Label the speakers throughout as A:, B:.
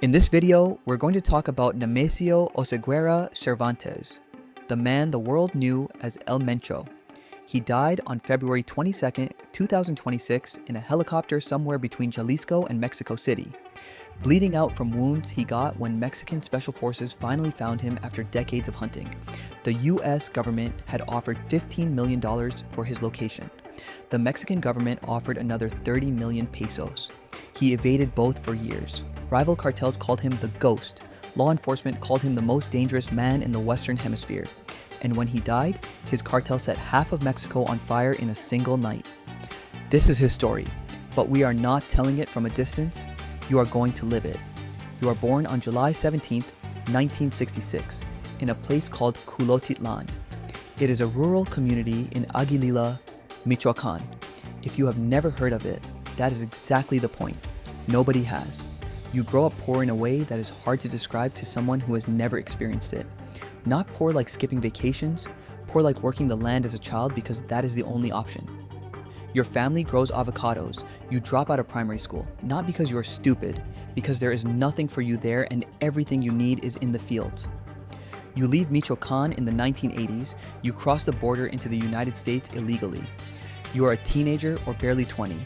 A: In this video, we're going to talk about Nemesio Oseguera Cervantes, the man the world knew as El Mencho. He died on February 22, 2026 in a helicopter somewhere between Jalisco and Mexico City, bleeding out from wounds he got when Mexican special forces finally found him after decades of hunting. The US government had offered $15 million for his location. The Mexican government offered another 30 million pesos. He evaded both for years. Rival cartels called him the Ghost. Law enforcement called him the most dangerous man in the Western Hemisphere. And when he died, his cartel set half of Mexico on fire in a single night. This is his story, but we are not telling it from a distance. You are going to live it. You are born on July 17, 1966, in a place called Culotitlan. It is a rural community in Aguililla, Michoacán. If you have never heard of it, that is exactly the point. Nobody has. You grow up poor in a way that is hard to describe to someone who has never experienced it. Not poor like skipping vacations, poor like working the land as a child because that is the only option. Your family grows avocados. You drop out of primary school, not because you are stupid, because there is nothing for you there and everything you need is in the fields. You leave Michoacán in the 1980s. You cross the border into the United States illegally. You are a teenager or barely 20.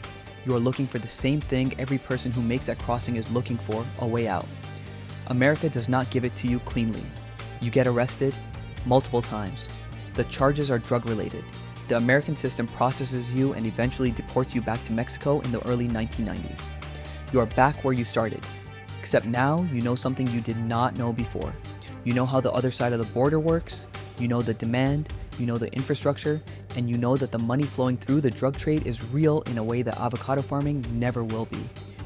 A: You are looking for the same thing every person who makes that crossing is looking for, a way out. America does not give it to you cleanly. You get arrested multiple times. The charges are drug-related. The American system processes you and eventually deports you back to Mexico in the early 1990s. You are back where you started, except now you know something you did not know before. You know how the other side of the border works, you know the demand, you know the infrastructure, and you know that the money flowing through the drug trade is real in a way that avocado farming never will be.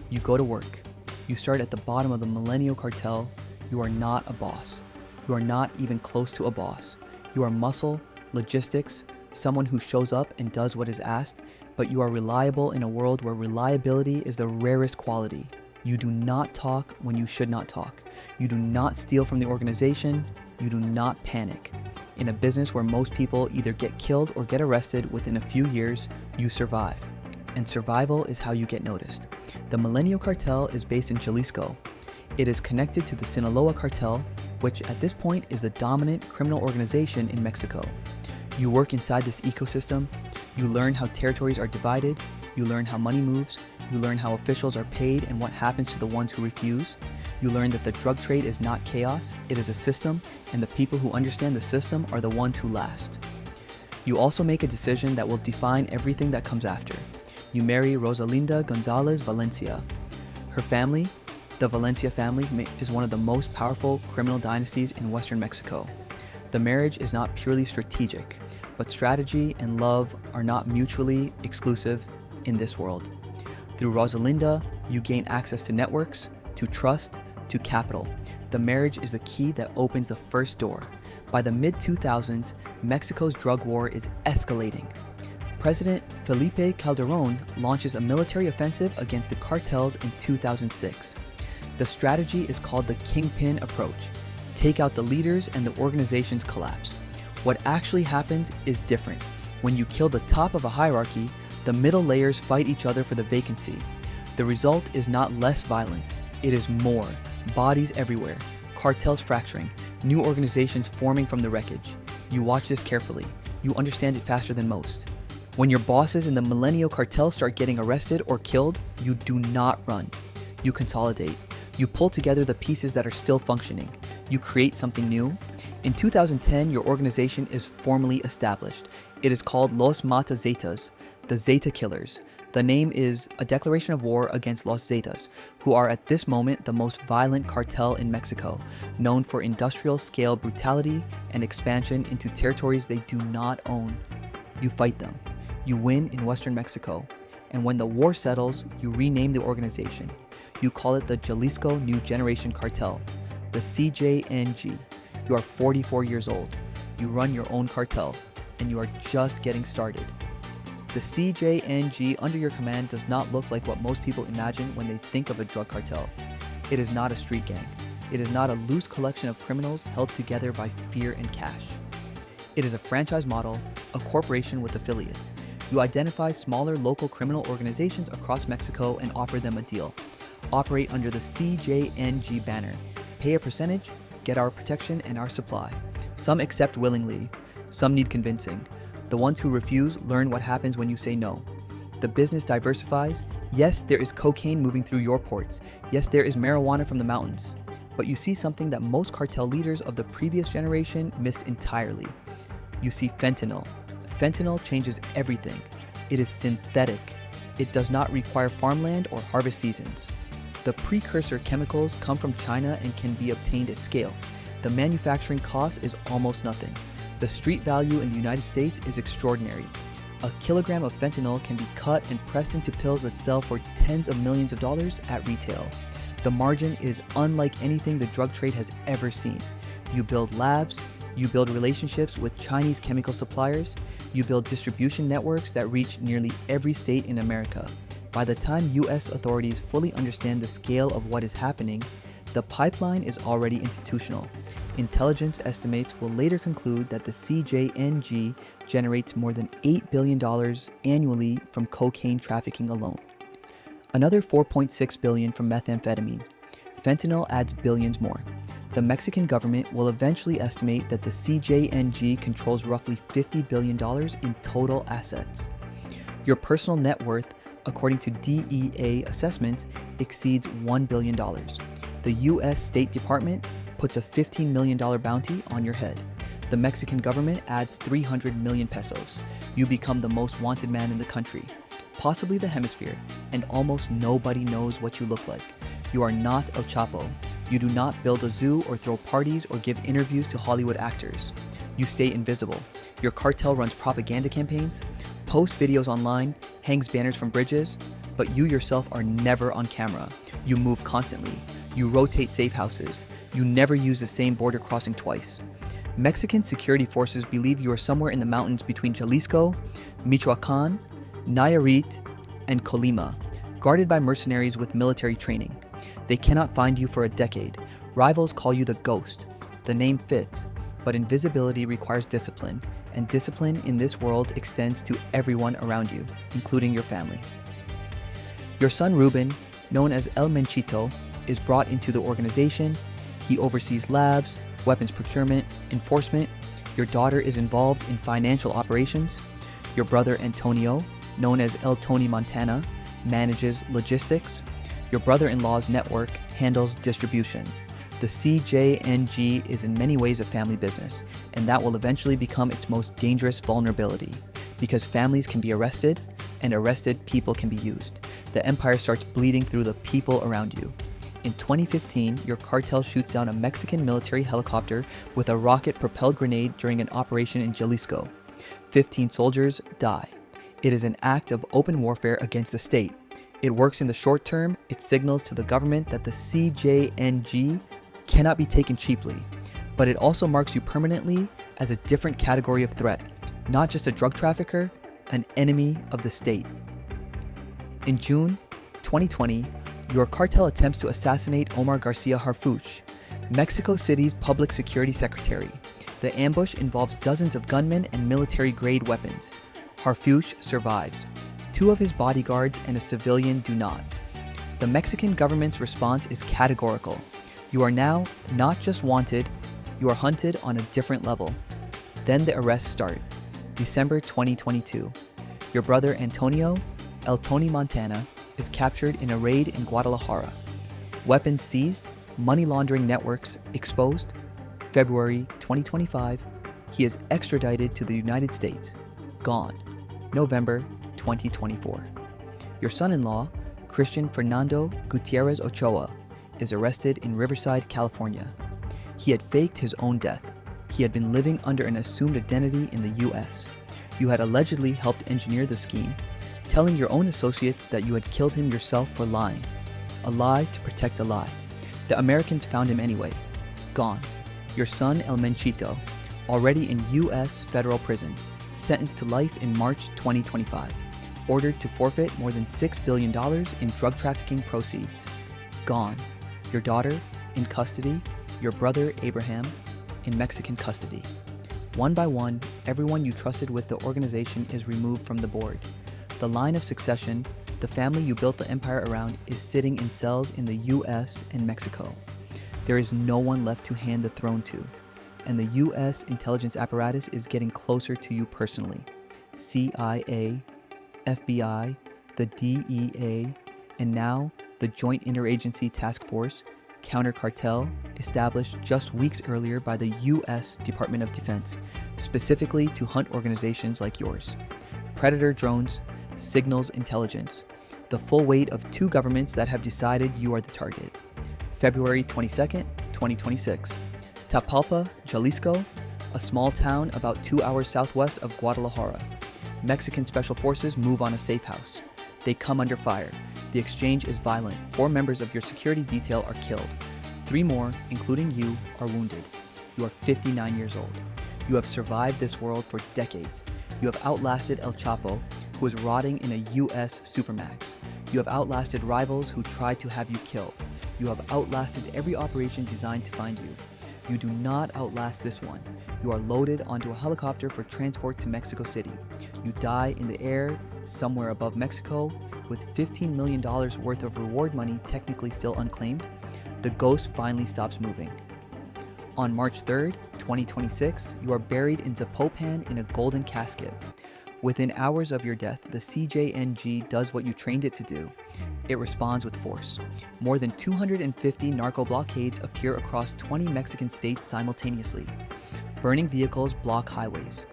A: You go to work. You start at the bottom of the millennial cartel. You are not a boss. You are not even close to a boss. You are muscle, logistics, someone who shows up and does what is asked, but you are reliable in a world where reliability is the rarest quality. You do not talk when you should not talk. You do not steal from the organization. You do not panic. In a business where most people either get killed or get arrested within a few years, you survive. And survival is how you get noticed. The Millennial Cartel is based in Jalisco. It is connected to the Sinaloa Cartel, which at this point is the dominant criminal organization in Mexico. You work inside this ecosystem. You learn how territories are divided. You learn how money moves. You learn how officials are paid and what happens to the ones who refuse. You learn that the drug trade is not chaos, it is a system, and the people who understand the system are the ones who last. You also make a decision that will define everything that comes after. You marry Rosalinda Gonzalez Valencia. Her family, the Valencia family, is one of the most powerful criminal dynasties in Western Mexico. The marriage is not purely strategic, but strategy and love are not mutually exclusive in this world. Through Rosalinda, you gain access to networks, to trust, to capital. The marriage is the key that opens the first door. By the mid-2000s, Mexico's drug war is escalating. President Felipe Calderón launches a military offensive against the cartels in 2006. The strategy is called the kingpin approach. Take out the leaders and the organizations collapse. What actually happens is different. When you kill the top of a hierarchy, the middle layers fight each other for the vacancy. The result is not less violence, it is more. Bodies everywhere, cartels fracturing, new organizations forming from the wreckage. You watch this carefully. You understand it faster than most. When your bosses in the Millennial Cartel start getting arrested or killed, you do not run. You consolidate. You pull together the pieces that are still functioning. You create something new. In 2010, your organization is formally established. It is called Los Mata Zetas, the Zeta Killers. The name is a declaration of war against Los Zetas, who are at this moment the most violent cartel in Mexico, known for industrial-scale brutality and expansion into territories they do not own. You fight them. You win in Western Mexico. And when the war settles, you rename the organization. You call it the Jalisco New Generation Cartel, the CJNG. You are 44 years old. You run your own cartel, and you are just getting started. The CJNG under your command does not look like what most people imagine when they think of a drug cartel. It is not a street gang. It is not a loose collection of criminals held together by fear and cash. It is a franchise model, a corporation with affiliates. You identify smaller local criminal organizations across Mexico and offer them a deal. operate under the CJNG banner. Pay a percentage, get our protection and our supply. Some accept willingly, some need convincing. The ones who refuse learn what happens when you say no. The business diversifies. Yes, there is cocaine moving through your ports. Yes, there is marijuana from the mountains. But you see something that most cartel leaders of the previous generation missed entirely. You see fentanyl. Fentanyl changes everything. It is synthetic. It does not require farmland or harvest seasons. The precursor chemicals come from China and can be obtained at scale. The manufacturing cost is almost nothing. The street value in the United States is extraordinary. A kilogram of fentanyl can be cut and pressed into pills that sell for tens of millions of dollars at retail. The margin is unlike anything the drug trade has ever seen. You build labs, you build relationships with Chinese chemical suppliers, you build distribution networks that reach nearly every state in America. By the time US authorities fully understand the scale of what is happening, the pipeline is already institutional. Intelligence estimates will later conclude that the CJNG generates more than $8 billion annually from cocaine trafficking alone. Another $4.6 billion from methamphetamine. Fentanyl adds billions more. The Mexican government will eventually estimate that the CJNG controls roughly $50 billion in total assets. Your personal net worth, according to DEA assessments, exceeds $1 billion. The US State Department puts a $15 million bounty on your head. The Mexican government adds 300 million pesos. You become the most wanted man in the country, possibly the hemisphere, and almost nobody knows what you look like. You are not El Chapo. You do not build a zoo or throw parties or give interviews to Hollywood actors. You stay invisible. Your cartel runs propaganda campaigns, posts videos online, hangs banners from bridges, but you yourself are never on camera. You move constantly. You rotate safe houses. You never use the same border crossing twice. Mexican security forces believe you are somewhere in the mountains between Jalisco, Michoacán, Nayarit, and Colima, guarded by mercenaries with military training. They cannot find you for a decade. Rivals call you the Ghost. The name fits, but invisibility requires discipline, and discipline in this world extends to everyone around you, including your family. Your son Ruben, known as El Menchito, is brought into the organization. He oversees labs, weapons procurement, enforcement. Your daughter is involved in financial operations. Your brother Antonio, known as El Tony Montana, manages logistics. Your brother-in-law's network handles distribution. The CJNG is in many ways a family business, and that will eventually become its most dangerous vulnerability, because families can be arrested, and arrested people can be used. The empire starts bleeding through the people around you. In 2015, your cartel shoots down a Mexican military helicopter with a rocket-propelled grenade during an operation in Jalisco. 15 soldiers die. It is an act of open warfare against the state. It works in the short term. It signals to the government that the CJNG cannot be taken cheaply. But it also marks you permanently as a different category of threat, not just a drug trafficker, an enemy of the state. In June 2020, your cartel attempts to assassinate Omar Garcia Harfuch, Mexico City's public security secretary. The ambush involves dozens of gunmen and military-grade weapons. Harfuch survives. 2 of his bodyguards and a civilian do not. The Mexican government's response is categorical. You are now not just wanted, you are hunted on a different level. Then the arrests start. December 2022. Your brother Antonio, El Tony Montana, is captured in a raid in Guadalajara. Weapons seized, money laundering networks exposed. February 2025, he is extradited to the United States. Gone. November 2024. Your son-in-law, Christian Fernando Gutierrez Ochoa, is arrested in Riverside, California. He had faked his own death. He had been living under an assumed identity in the US. You had allegedly helped engineer the scheme, telling your own associates that you had killed him yourself for lying. A lie to protect a lie. The Americans found him anyway. Gone. Your son El Menchito, already in US federal prison, sentenced to life in March 2025, ordered to forfeit more than $6 billion in drug trafficking proceeds. Gone. Your daughter, in custody. Your brother, Abraham, in Mexican custody. One by one, everyone you trusted with the organization is removed from the board. The line of succession, The family you built the empire around is sitting in cells in the US and Mexico. There is no one left to hand the throne to, and the US intelligence apparatus is getting closer to you personally. CIA, FBI, the DEA, and now the Joint Interagency Task Force, Counter Cartel, established just weeks earlier by the US Department of Defense, specifically to hunt organizations like yours. Predator drones, signals intelligence, the full weight of two governments that have decided you are the target. February 22nd, 2026. Tapalpa, Jalisco, a small town about 2 hours southwest of Guadalajara. Mexican special forces move on a safe house. They come under fire. The exchange is violent. 4 members of your security detail are killed. 3 more, including you, are wounded. You are 59 years old. You have survived this world for decades. You have outlasted El Chapo, who is rotting in a US Supermax. You have outlasted rivals who tried to have you killed. You have outlasted every operation designed to find you. You do not outlast this one. You are loaded onto a helicopter for transport to Mexico City. You die in the air somewhere above Mexico with $15 million worth of reward money technically still unclaimed. The ghost finally stops moving. On March 3rd, 2026, you are buried in Zapopan in a golden casket. Within hours of your death, the CJNG does what you trained it to do. It responds with force. More than 250 narco blockades appear across 20 Mexican states simultaneously. Burning vehicles block highways.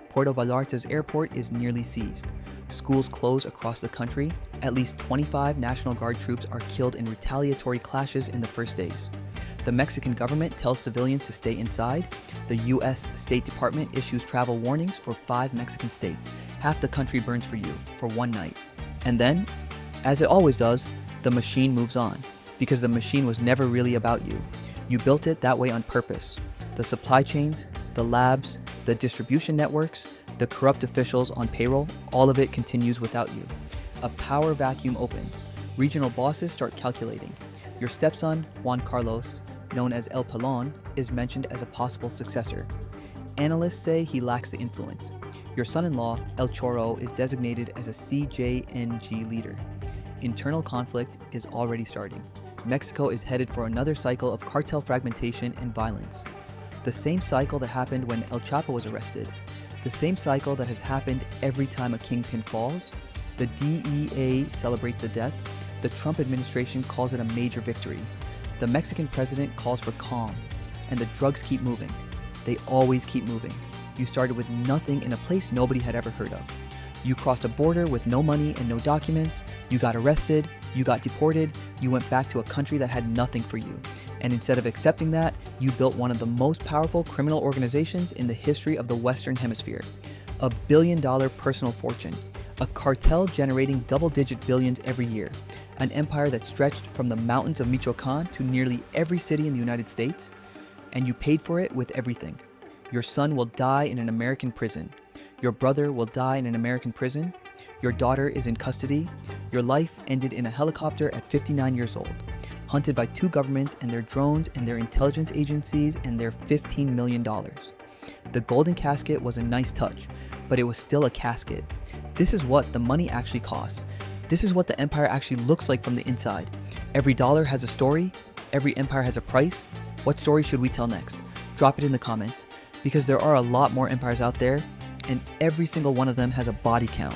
A: Puerto Vallarta's airport is nearly seized. Schools close across the country. At least 25 National Guard troops are killed in retaliatory clashes in the first days. The Mexican government tells civilians to stay inside. The US State Department issues travel warnings for 5 Mexican states. Half the country burns for you for one night. And then, as it always does, the machine moves on, because the machine was never really about you. You built it that way on purpose. The supply chains, the labs, the distribution networks, the corrupt officials on payroll, all of it continues without you. A power vacuum opens. Regional bosses start calculating. Your stepson, Juan Carlos, known as El Pelon, is mentioned as a possible successor. Analysts say he lacks the influence. Your son-in-law, El Choro, is designated as a CJNG leader. Internal conflict is already starting. Mexico is headed for another cycle of cartel fragmentation and violence. The same cycle that happened when El Chapo was arrested. The same cycle that has happened every time a kingpin falls. The DEA celebrates the death. The Trump administration calls it a major victory. The Mexican president calls for calm. And the drugs keep moving. They always keep moving. You started with nothing in a place nobody had ever heard of. You crossed a border with no money and no documents. You got arrested. You got deported. You went back to a country that had nothing for you. And instead of accepting that, you built one of the most powerful criminal organizations in the history of the Western Hemisphere. $1 billion personal fortune. A cartel generating double-digit billions every year. An empire that stretched from the mountains of Michoacán to nearly every city in the United States. And you paid for it with everything. Your son will die in an American prison. Your brother will die in an American prison. Your daughter is in custody. Your life ended in a helicopter at 59 years old, hunted by 2 governments and their drones and their intelligence agencies and their $15 million. The golden casket was a nice touch, but it was still a casket. This is what the money actually costs. This is what the empire actually looks like from the inside. Every dollar has a story. Every empire has a price. What story should we tell next? Drop it in the comments, because there are a lot more empires out there, and every single one of them has a body count.